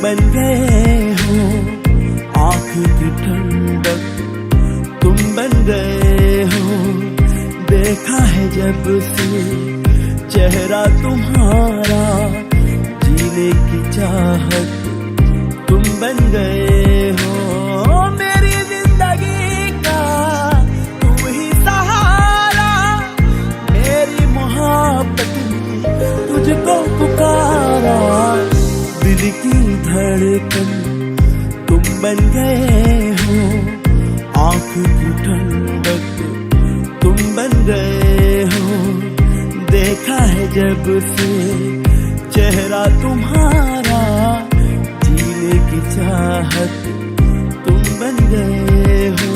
बन गए हो आँख की ठंडक, तुम बन गए हो। देखा है जब से चेहरा तुम्हारा, जीने की चाहत तुम बन गए हो। मेरी जिंदगी का तुम ही सहारा, मेरी मोहब्बत ने तुझको पुकारा। दिल की धड़कन तुम बन गए हो, आँख की ठंडक तुम बन गए हो। देखा है जब से चेहरा तुम्हारा, जीने की चाहत तुम बन गए हो।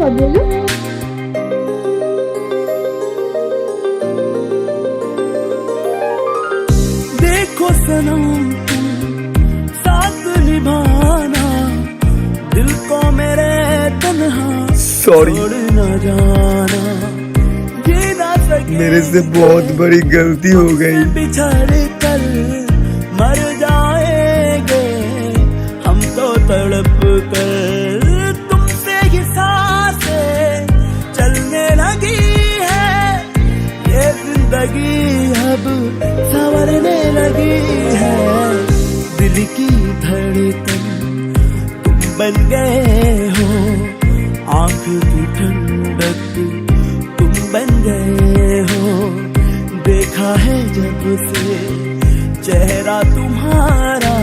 बोलो। देखो सनम तुम साथ निभाना, दिल को मेरे तन्हा छोड़ न जाना। जी ना सके मेरे से बहुत बड़ी गलती हो गई। बिछड़ कर मर जाएंगे हम तो तड़प कर। तुमसे ही सांसें चलने लगी है, ये जिंदगी अब संवरने लगी है। दिल की धड़कन तुम बन गए हो, आँख की ठंडक तुम बन गए हो। देखा है जब से चेहरा तुम्हारा,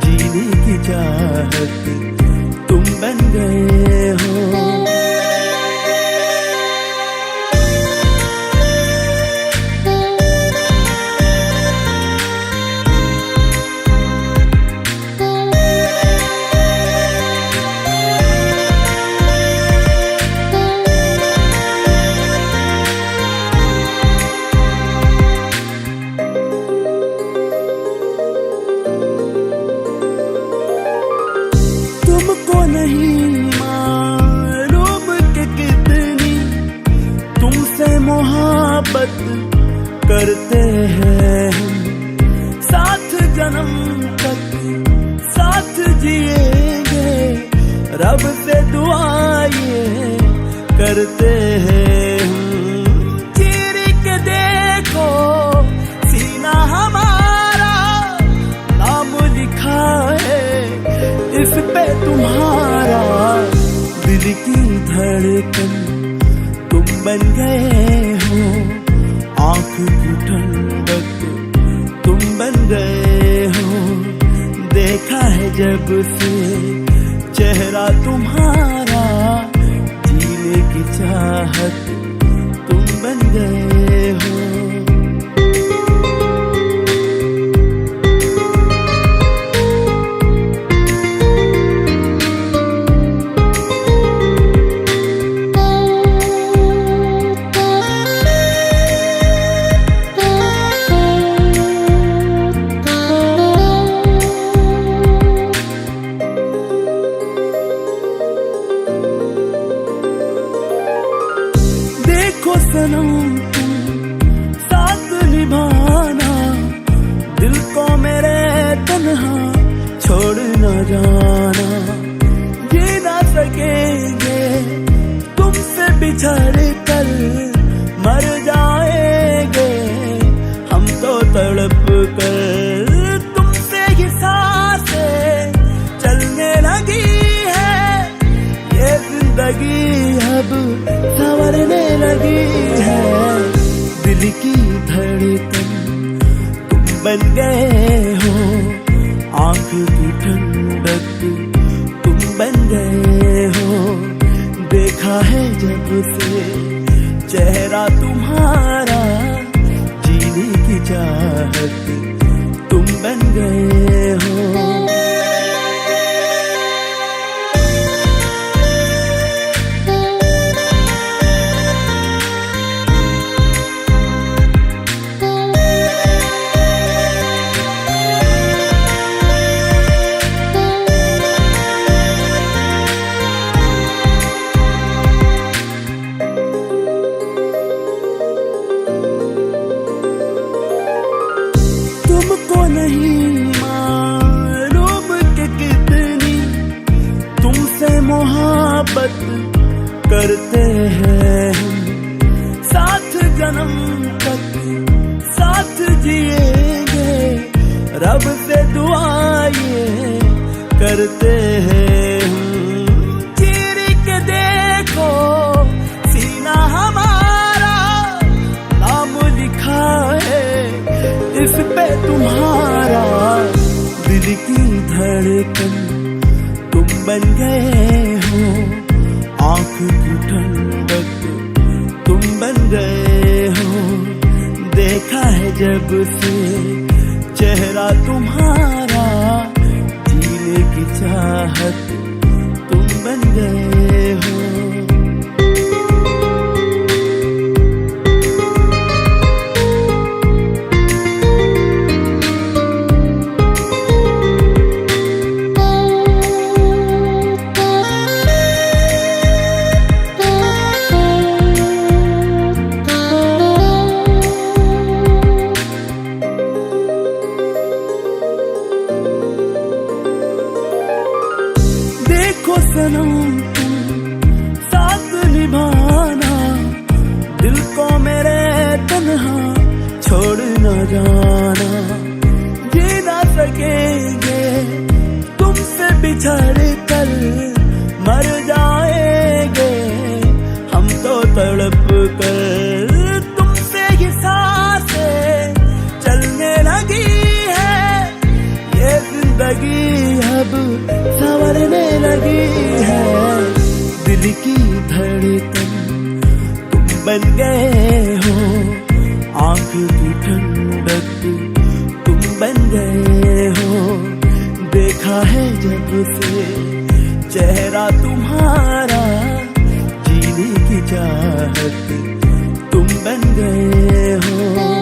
जीने की चाहत तुम बन गए हो। तुमको नहीं मालूम कि कितनी तुमसे मोहब्बत करते हैं हम। साथ जन्म तक साथ जिएंगे, रब से दुआएं करते हैं हम। चीर के देखो सीना हमारा, नाम लिखा है इस पे तुम्हारा। दिल की धड़कन तुम बन गए हो, आँख की ठंडक तुम बन गए हो। देखा है जब से चेहरा तुम्हारा, जीने की चाहत तुम बन गए हो। देखो सनम तुम साथ निभाना, दिल को मेरे तन्हा छोड़ न जाना। जी ना सकेंगे तुमसे बिछड़ कर मर जाएंगे हम तो तड़प कर। तुमसे ही सांसें चलने लगी है, ये जिंदगी अब संवरने लगी है। दिल की धड़कन तुम बन गए हो, आँख की ठंडक तुम बन गए हो। देखा है जब से चेहरा तुम्हारा, जीने की चाहत तुम बन गए हो। नहीं मालूम कि कितनी तुमसे मोहब्बत करते हैं हम। साथ जन्म तक साथ जिएंगे, रब से दुआएं करते हैं हम। चीर के देखो सीना हमारा, नाम लिखा है इस पे तुम्हारा। दिल की धड़कन तुम बन गए हो, आँख की ठंडक तुम बन गए हो। देखा है जब से चेहरा तुम्हारा, जीने की चाहत तुम बन गए हो। देखो सनम तुम साथ निभाना, दिल को मेरे तन्हा छोड़ न जाना। जी ना सकेंगे तुमसे बिछड़ कर, मर जाएंगे हम तो तड़प कर। तुमसे ही सांसें चलने लगी है, ये जिंदगी अब संवरने लगी है। दिल की धड़कन तुम बन गए हो, आँख की ठंडक तुम बन गए हो। देखा है जब से चेहरा तुम्हारा, जीने की चाहत तुम बन गए हो।